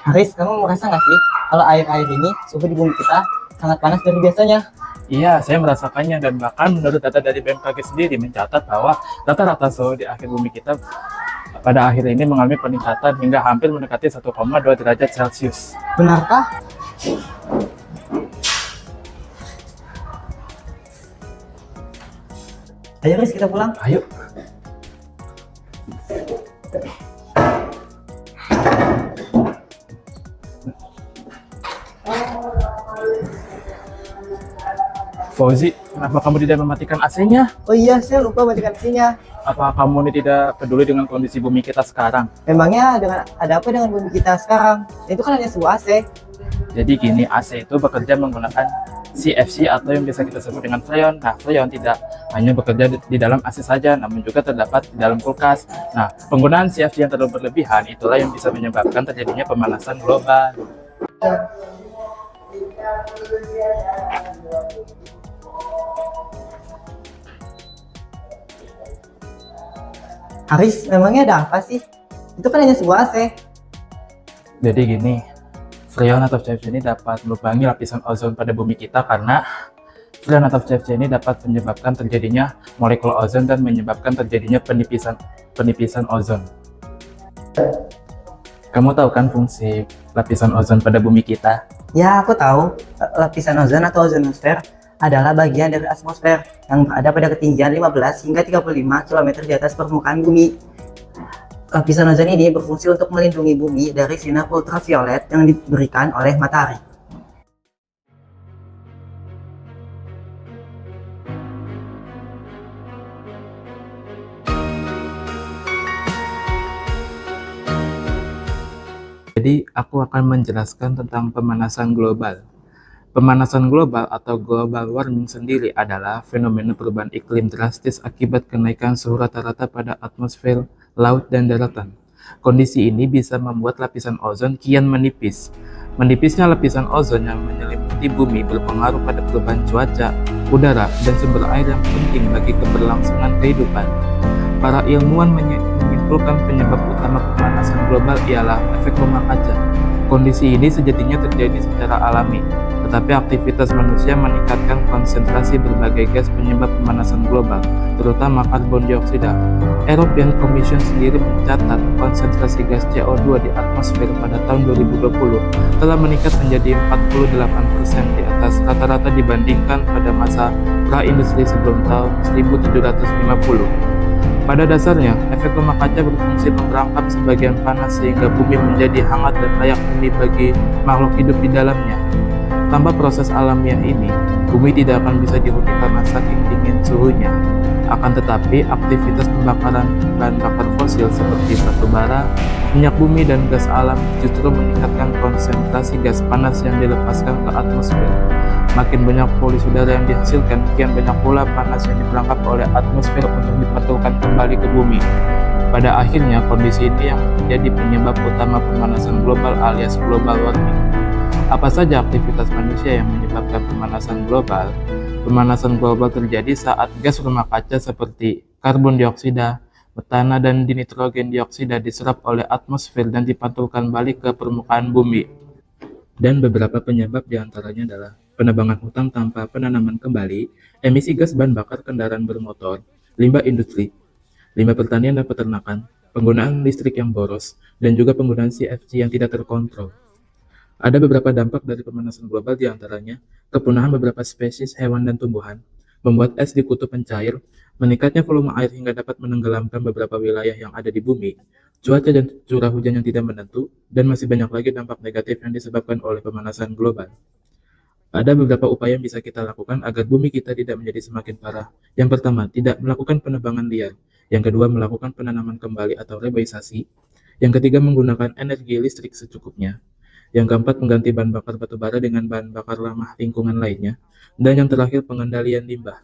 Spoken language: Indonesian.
Haris, kamu merasa nggak sih kalau air-air ini suhu di bumi kita sangat panas dari biasanya? Iya, saya merasakannya dan bahkan menurut data dari BMKG sendiri mencatat bahwa rata-rata suhu di akhir bumi kita pada akhir ini mengalami peningkatan hingga hampir mendekati 1,2 derajat Celcius. Benarkah? Ayo Haris, kita pulang. Ayo. Fauzi, kenapa kamu tidak mematikan AC-nya? Oh iya, saya lupa matikan mesinnya. Apa kamu ini tidak peduli dengan kondisi bumi kita sekarang? Memangnya ada apa dengan bumi kita sekarang? Itu kan hanya sebuah AC. Jadi gini, AC itu bekerja menggunakan CFC atau yang biasa kita sebut dengan freon. Nah, freon tidak hanya bekerja di dalam AC saja, namun juga terdapat di dalam kulkas. Nah, penggunaan CFC yang terlalu berlebihan itulah yang bisa menyebabkan terjadinya pemanasan global. Haris, memangnya ada apa sih? Itu kan hanya sebuah AC. Jadi gini, freon atau CFC ini dapat melubangi lapisan ozon pada bumi kita karena freon atau CFC ini dapat menyebabkan terjadinya molekul ozon dan menyebabkan terjadinya penipisan ozon. Kamu tahu kan fungsi lapisan ozon pada bumi kita? Ya, aku tahu. Lapisan ozon atau ozonosfer adalah bagian dari atmosfer yang berada pada ketinggian 15 hingga 35 km di atas permukaan bumi. Lapisan ozon ini berfungsi untuk melindungi bumi dari sinar ultraviolet yang diberikan oleh matahari. Jadi aku akan menjelaskan tentang pemanasan global. Pemanasan global atau global warming sendiri adalah fenomena perubahan iklim drastis akibat kenaikan suhu rata-rata pada atmosfer, laut, dan daratan. Kondisi ini bisa membuat lapisan ozon kian menipis. Menipisnya lapisan ozon yang menyelimuti bumi berpengaruh pada perubahan cuaca, udara, dan sumber air yang penting bagi keberlangsungan kehidupan. Para ilmuwan menyimpulkan penyebab utama pemanasan global ialah efek rumah kaca. Kondisi ini sejatinya terjadi secara alami, tetapi aktivitas manusia meningkatkan konsentrasi berbagai gas penyebab pemanasan global, terutama karbon dioksida. European Commission sendiri mencatat konsentrasi gas CO2 di atmosfer pada tahun 2020 telah meningkat menjadi 48% di atas rata-rata dibandingkan pada masa pra-industri sebelum tahun 1750. Pada dasarnya, efek rumah kaca berfungsi memperangkap sebagian panas sehingga bumi menjadi hangat dan layak huni bagi makhluk hidup di dalamnya. Tanpa proses alamiah ini, bumi tidak akan bisa dihuni karena saking dingin suhunya. Akan tetapi, aktivitas pembakaran bahan bakar fosil seperti batu bara, minyak bumi, dan gas alam justru meningkatkan konsentrasi gas panas yang dilepaskan ke atmosfer. Makin banyak polusi udara yang dihasilkan, kian banyak pula panas yang diperangkap oleh atmosfer untuk dipantulkan kembali ke bumi. Pada akhirnya, kondisi ini yang menjadi penyebab utama pemanasan global alias global warming. Apa saja aktivitas manusia yang menyebabkan pemanasan global? Pemanasan global terjadi saat gas rumah kaca seperti karbon dioksida, metana, dan dinitrogen dioksida diserap oleh atmosfer dan dipantulkan balik ke permukaan bumi. Dan beberapa penyebab diantaranya adalah penebangan hutan tanpa penanaman kembali, emisi gas bahan bakar kendaraan bermotor, limbah industri, limbah pertanian dan peternakan, penggunaan listrik yang boros, dan juga penggunaan CFC yang tidak terkontrol. Ada beberapa dampak dari pemanasan global diantaranya kepunahan beberapa spesies hewan dan tumbuhan, membuat es di kutub mencair, meningkatnya volume air hingga dapat menenggelamkan beberapa wilayah yang ada di bumi, cuaca dan curah hujan yang tidak menentu, dan masih banyak lagi dampak negatif yang disebabkan oleh pemanasan global. Ada beberapa upaya yang bisa kita lakukan agar bumi kita tidak menjadi semakin parah. Yang pertama, tidak melakukan penebangan liar. Yang kedua, melakukan penanaman kembali atau reboisasi. Yang ketiga, menggunakan energi listrik secukupnya. Yang keempat, mengganti bahan bakar batu bara dengan bahan bakar ramah lingkungan lainnya. Dan yang terakhir, pengendalian limbah.